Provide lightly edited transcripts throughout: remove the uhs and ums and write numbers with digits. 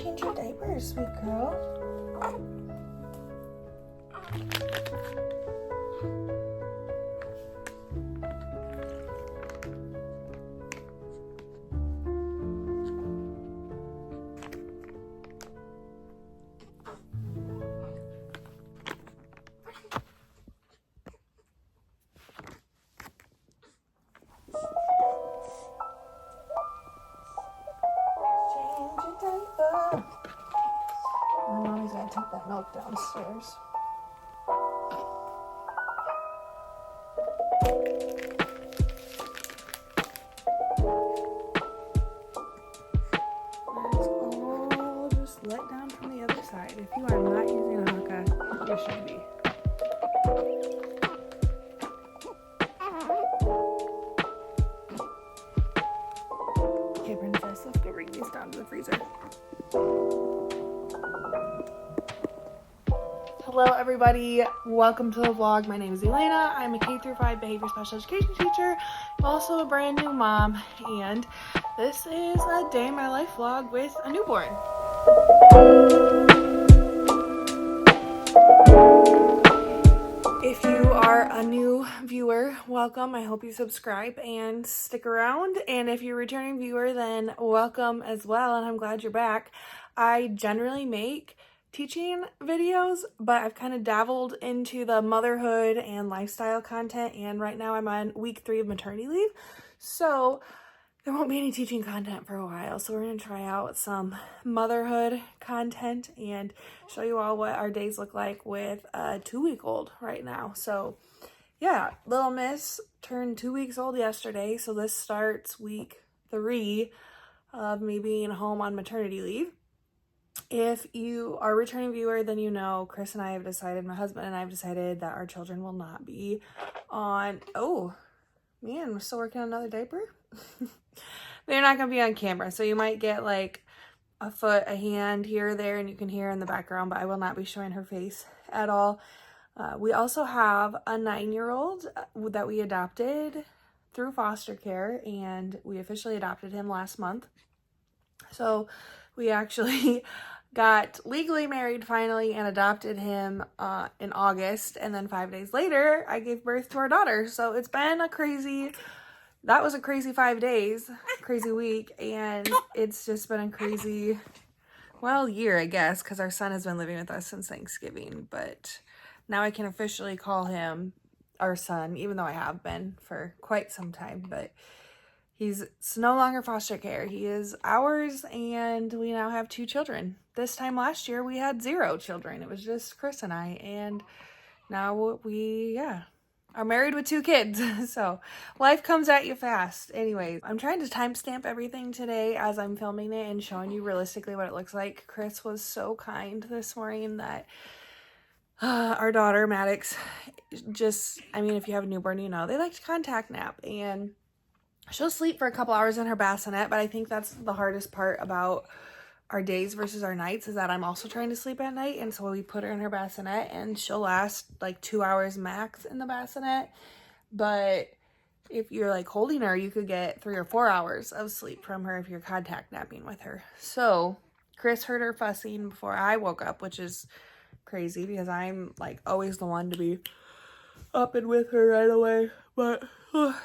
change your diapers, sweet girl. Change your diaper. My mommy's gonna take that milk downstairs. That's all just let down from the other side. If you are not using a Haka, you should be. Okay, princess, let's go bring these down to the freezer. Hello everybody, welcome to the vlog. My name is Elena. I'm a K-5 behavior special education teacher. I'm also a brand new mom, and this is a day in my life vlog with a newborn. If you are a new viewer, welcome. I hope you subscribe and stick around. And if you're a returning viewer, then welcome as well, and I'm glad you're back. I generally make teaching videos, but I've kind of dabbled into the motherhood and lifestyle content, and right now I'm on week 3 of maternity leave, so there won't be any teaching content for a while. So we're going to try out some motherhood content and show you all what our days look like with a 2-week-old right now. So yeah, little miss turned 2 weeks old yesterday, so this starts week 3 of me being home on maternity leave. If you are a returning viewer, then you know Chris and I have decided, my husband and I have decided that our children will not be on, oh man, we're still working on another diaper. They're not going to be on camera, so you might get like a foot, a hand here or there, and you can hear in the background, but I will not be showing her face at all. We also have a 9-year-old that we adopted through foster care, and we officially adopted him last month. So we actually got legally married finally and adopted him in August, and then 5 days later I gave birth to our daughter. So it's been that was a crazy 5 days, crazy week, and it's just been a crazy, well, year, I guess, because our son has been living with us since Thanksgiving, but now I can officially call him our son, even though I have been for quite some time. But it's no longer foster care. He is ours, and we now have 2 children. This time last year, we had 0 children. It was just Chris and I, and now we, are married with 2 kids. So life comes at you fast. Anyways, I'm trying to timestamp everything today as I'm filming it and showing you realistically what it looks like. Chris was so kind this morning that our daughter, Maddox, just, I mean, if you have a newborn, you know, they like to contact nap, and she'll sleep for a couple hours in her bassinet, but I think that's the hardest part about our days versus our nights, is that I'm also trying to sleep at night, and so we put her in her bassinet, and she'll last like 2 hours max in the bassinet. But if you're like holding her, you could get 3 or 4 hours of sleep from her if you're contact napping with her. So Chris heard her fussing before I woke up, which is crazy because I'm like always the one to be up and with her right away. But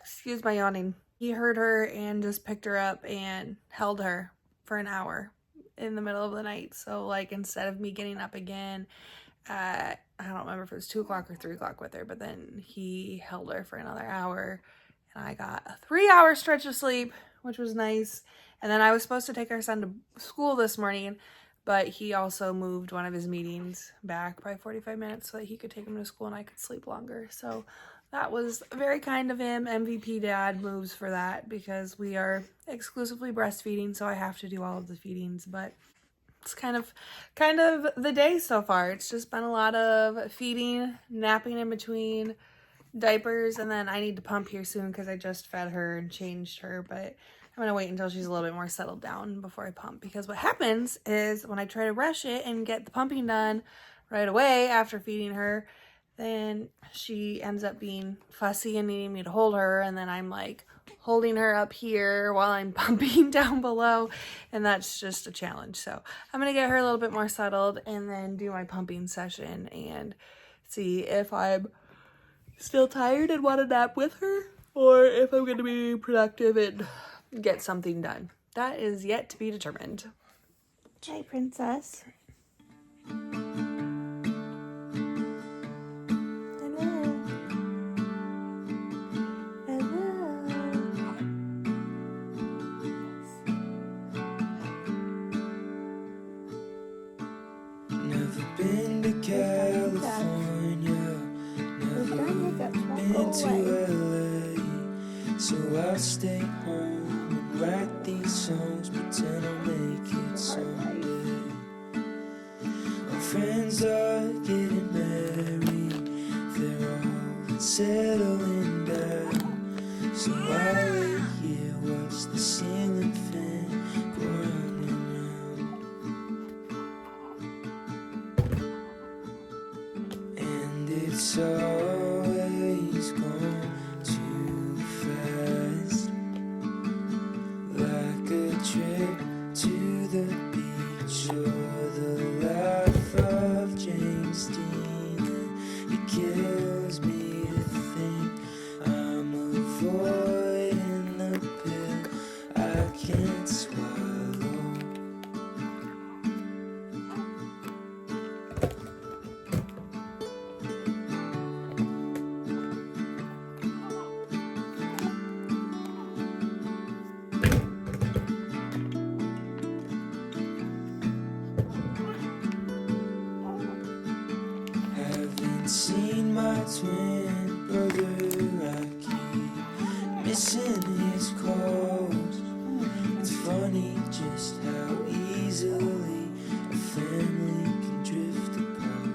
excuse my yawning. He heard her and just picked her up and held her for an hour in the middle of the night. So like, instead of me getting up again at, I don't remember if it was 2 o'clock or 3 o'clock with her, but then he held her for another hour, and I got a 3-hour stretch of sleep, which was nice. And then I was supposed to take our son to school this morning, but he also moved one of his meetings back by 45 minutes so that he could take him to school and I could sleep longer. So that was very kind of him. MVP dad moves for that because we are exclusively breastfeeding, so I have to do all of the feedings. But it's kind of the day so far. It's just been a lot of feeding, napping in between, diapers, and then I need to pump here soon because I just fed her and changed her. But I'm going to wait until she's a little bit more settled down before I pump, because what happens is when I try to rush it and get the pumping done right away after feeding her, then she ends up being fussy and needing me to hold her, and then I'm like holding her up here while I'm pumping down below, and that's just a challenge. So I'm gonna get her a little bit more settled and then do my pumping session and see if I'm still tired and want to nap with her, or if I'm gonna be productive and get something done. That is yet to be determined. Hi, princess. Been to California, never been to LA, so I'll stay home and write these songs, pretend I'll make it someday. My friends are getting married, they're all settling down, so I'll lay here, watch the ceiling fan go round and round. It's always gone too fast, like a trip to the beach or the life of James Dean. It kills me to think I'm avoiding the pill I can't swallow. Haven't seen my twin brother, I keep missing his calls. It's funny just how easily a family can drift apart.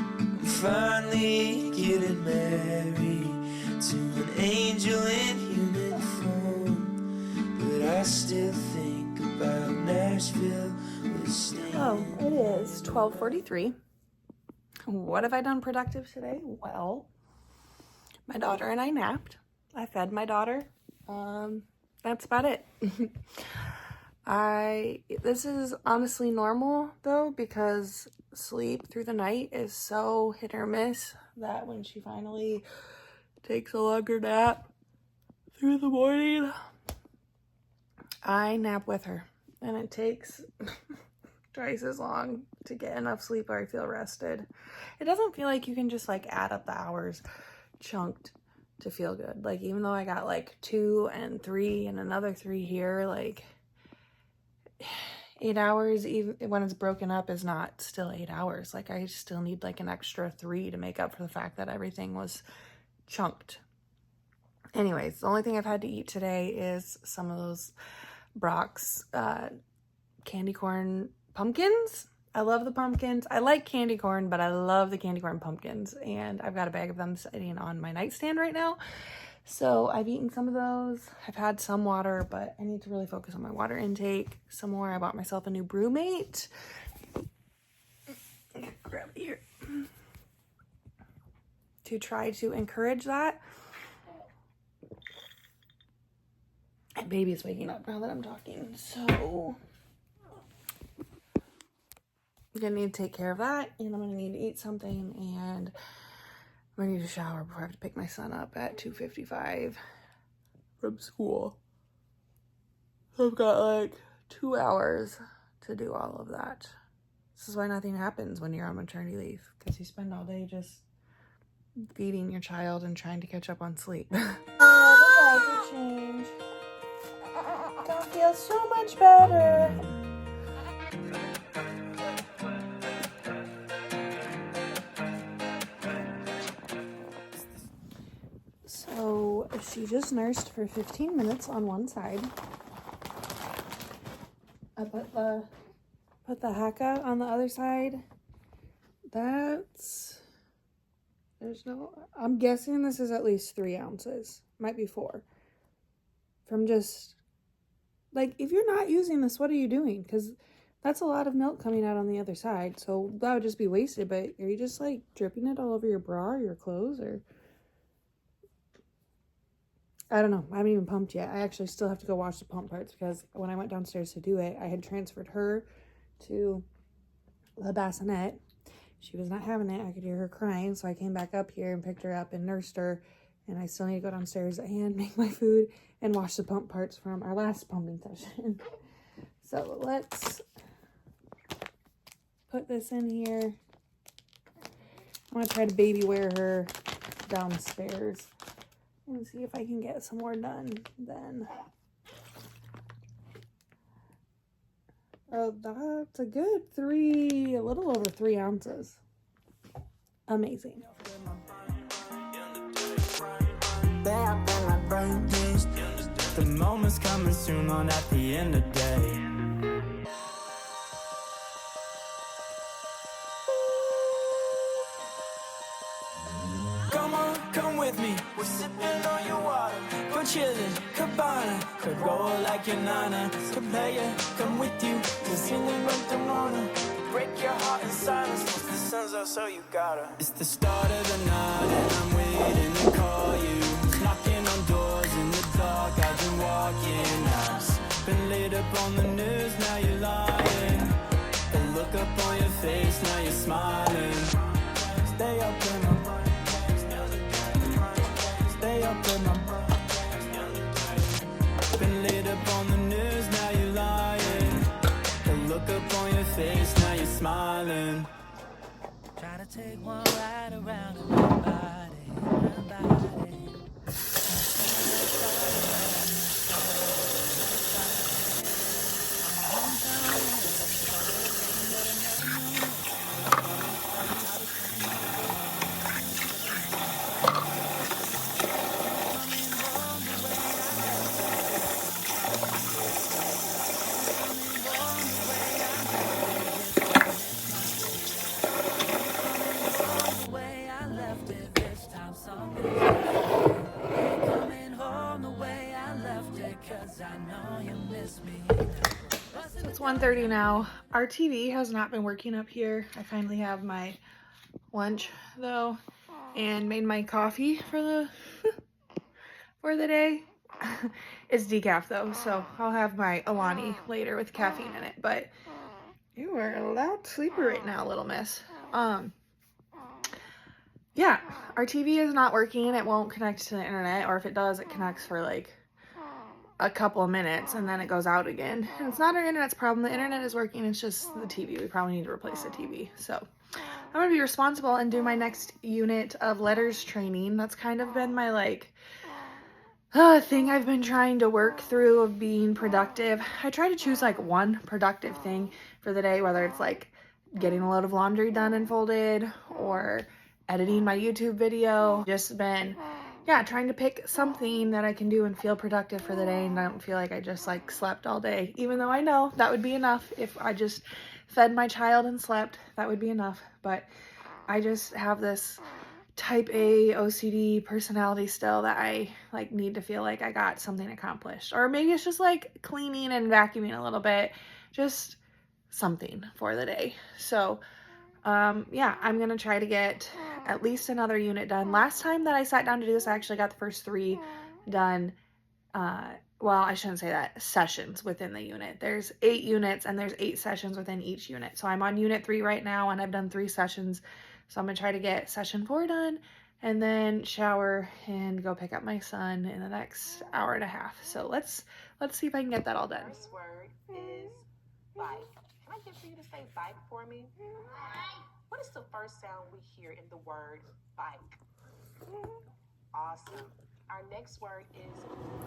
I'm finally getting married to an angel in human form, but I still think about Nashville with Stan. Oh, it is 12:43. What have I done productive today? Well, my daughter and I napped. I fed my daughter. That's about it. This is honestly normal though, because sleep through the night is so hit or miss that when she finally takes a longer nap through the morning, I nap with her, and it takes twice as long to get enough sleep where I feel rested. It doesn't feel like you can just like add up the hours chunked to feel good. Like, even though I got like 2 and 3 and another 3 here, like 8 hours, even when it's broken up, is not still 8 hours. Like, I still need like an extra 3 to make up for the fact that everything was chunked. Anyways, the only thing I've had to eat today is some of those Brock's candy corn pumpkins. I love the pumpkins. I like candy corn, but I love the candy corn pumpkins, and I've got a bag of them sitting on my nightstand right now. So I've eaten some of those. I've had some water, but I need to really focus on my water intake some more. I bought myself a new brewmate. Grab it here to try to encourage that. My baby's waking up now that I'm talking, so I'm gonna need to take care of that, and I'm gonna need to eat something, and I'm gonna need to shower before I have to pick my son up at 2:55 from school. So I've got like 2 hours to do all of that. This is why nothing happens when you're on maternity leave, because you spend all day just feeding your child and trying to catch up on sleep. Oh, the diaper change. Don't feel so much better. So she just nursed for 15 minutes on one side. I put the haka on the other side. I'm guessing this is at least 3 ounces. Might be 4. From just, like, if you're not using this, what are you doing? Because that's a lot of milk coming out on the other side. So that would just be wasted. But are you just, like, dripping it all over your bra or your clothes? Or I don't know. I haven't even pumped yet. I actually still have to go wash the pump parts because when I went downstairs to do it, I had transferred her to the bassinet. She was not having it. I could hear her crying, so I came back up here and picked her up and nursed her. And I still need to go downstairs and make my food and wash the pump parts from our last pumping session. So let's put this in here. I'm going to try to baby wear her downstairs and see if I can get some more done then. Oh, that's a good a little over 3 ounces. Amazing. The moment's coming soon on at the end of the day. Come on, come with me. We're sipping on your water. We're chilling, cabana. Could roll like your nana. Could play ya, come with you. To sing about the morning. Break your heart in silence. The sun's out, so you gotta. It's the start of the night, and I'm waiting to call you. Knocking on doors in the dark. I've been walking house. Been laid up on the news, now you're lying. The look up on your face, now you're smiling. Stay up in my mind. Stay up in my mind. Been laid up on the news, now you're lying. The look up on your face, now you're smiling. Try to take one ride around in my body, my body. So it's 1:30 now. Our TV has not been working up here. I finally have my lunch though and made my coffee for the day. It's decaf though, so I'll have my Alani later with caffeine in it. But you are a loud sleeper right now, little miss. Yeah, our TV is not working. It won't connect to the internet, or if it does, it connects for like a couple of minutes and then it goes out again. And it's not our internet's problem. The internet is working. It's just the TV. We probably need to replace the TV. So I'm going to be responsible and do my next unit of letters training. That's kind of been my like thing I've been trying to work through of being productive. I try to choose like one productive thing for the day, whether it's like getting a load of laundry done and folded or editing my YouTube video. Just been trying to pick something that I can do and feel productive for the day and I don't feel like I just like slept all day, even though I know that would be enough. If I just fed my child and slept, that would be enough. But I just have this type A OCD personality still that I like need to feel like I got something accomplished. Or maybe it's just like cleaning and vacuuming a little bit, just something for the day. So yeah, I'm gonna try to get at least another unit done. Last time that I sat down to do this, I actually got the first 3 done. Well, I shouldn't say that, sessions within the unit. There's 8 units and there's 8 sessions within each unit. So I'm on unit 3 right now and I've done 3 sessions. So I'm gonna try to get session 4 done and then shower and go pick up my son in the next hour and a half. So let's see if I can get that all done. First word is bike. Can I get for you to say bike for me? What is the first sound we hear in the word bike? Awesome. Our next word is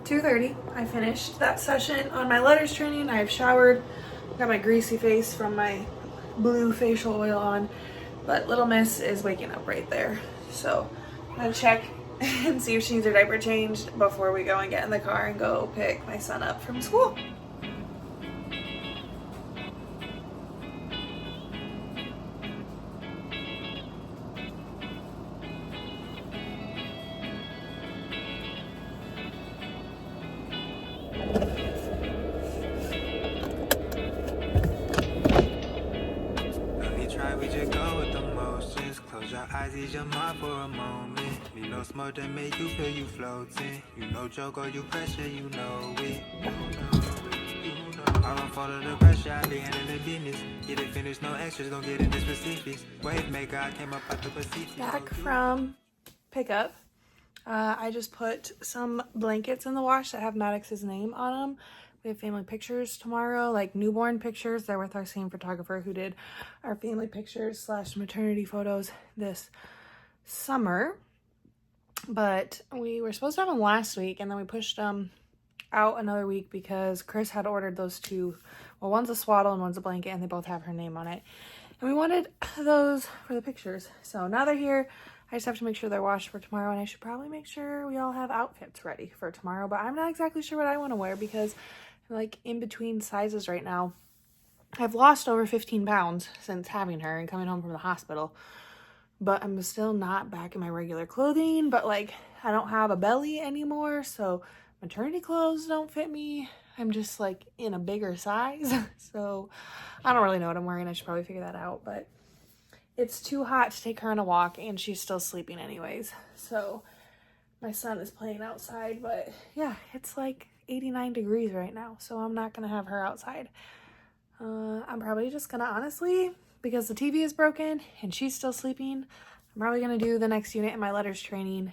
2:30. I finished that session on my letters training. I've showered, got my greasy face from my blue facial oil on, but little miss is waking up right there. So I'm gonna check and see if she needs her diaper changed before we go and get in the car and go pick my son up from school. We just go with the motions. Close Close your eyes, ease your mind for a moment. Need no smoke to make you feel you floating. You know joke or you pressure, you know it. I don't fall under pressure, I be handling business. Get it finished, no extras, don't get into specifics. Wave maker, I came up out the Pacific. Back from pickup. I just put some blankets in the wash that have Maddox's name on them. We have family pictures tomorrow, like newborn pictures. They're with our same photographer who did our family pictures / maternity photos this summer. But we were supposed to have them last week, and then we pushed them out another week because Chris had ordered those two. Well, one's a swaddle and one's a blanket, and they both have her name on it. And we wanted those for the pictures. So now they're here. I just have to make sure they're washed for tomorrow, and I should probably make sure we all have outfits ready for tomorrow. But I'm not exactly sure what I want to wear because I'm like in between sizes right now. I've lost over 15 pounds since having her and coming home from the hospital. But I'm still not back in my regular clothing. But like I don't have a belly anymore, so maternity clothes don't fit me. I'm just like in a bigger size. So I don't really know what I'm wearing. I should probably figure that out. But it's too hot to take her on a walk, and she's still sleeping anyways. So my son is playing outside, but yeah, it's like 89 degrees right now, so I'm not gonna have her outside. I'm probably just gonna, honestly, because the TV is broken and she's still sleeping, I'm probably gonna do the next unit in my letters training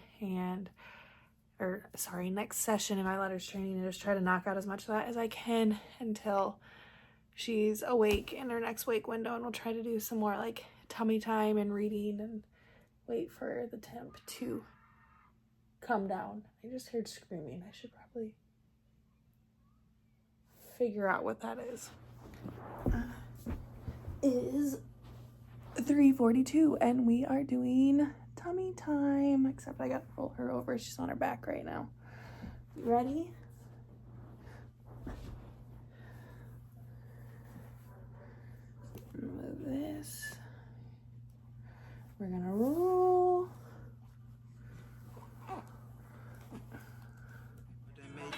next session in my letters training, and just try to knock out as much of that as I can until she's awake in her next wake window, and we'll try to do some more like tummy time and reading and wait for the temp to come down. I just heard screaming. I should probably figure out what that is. Is 3:42 and we are doing tummy time, except I gotta roll her over. She's on her back right now. You ready? Move this. We're gonna roll.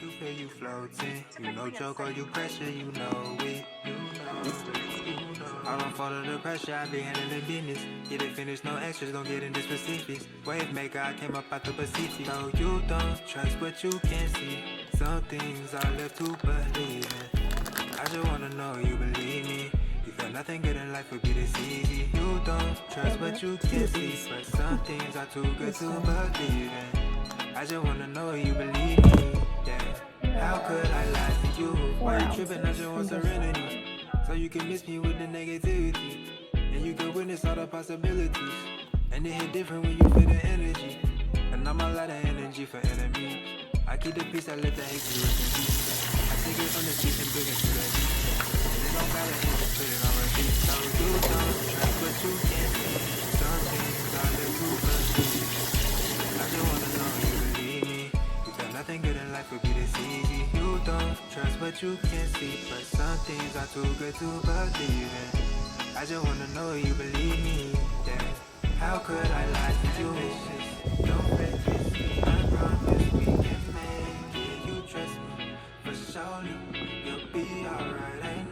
You feel you floating. You know joke or you pressure, you know it. I don't fall under pressure, I be handling business. Get it finished, no extras, don't get into specifics. Wave maker, I came up out the Pacific. So you don't trust what you can't see. Some things are left to believe in. I just wanna know you believe me. You feel nothing good in life would be this easy. You don't trust what you can't see, but some things are too good to believe in. I just wanna know you believe me, yeah. How could I lie to you? Why you tripping? I just want serenity. So you can miss me with the negativity, and you can witness all the possibilities. And it hit different when you feel the energy. And I'm a lot of energy for enemies. I keep the peace, I live the hate to peace. I take it from the streets and bring it to the beat. And it don't matter if you put it on repeat. So you don't trust what you can't see. Some things are left to believe. I just wanna know you believe me. You feel nothing good in life would be this easy. You don't trust what you can't see, but some things are too good to believe in. I just wanna know you believe me, yeah. How could I lie to you? Don't fake it, I promise we can make it. You trust me, for sure you'll be alright.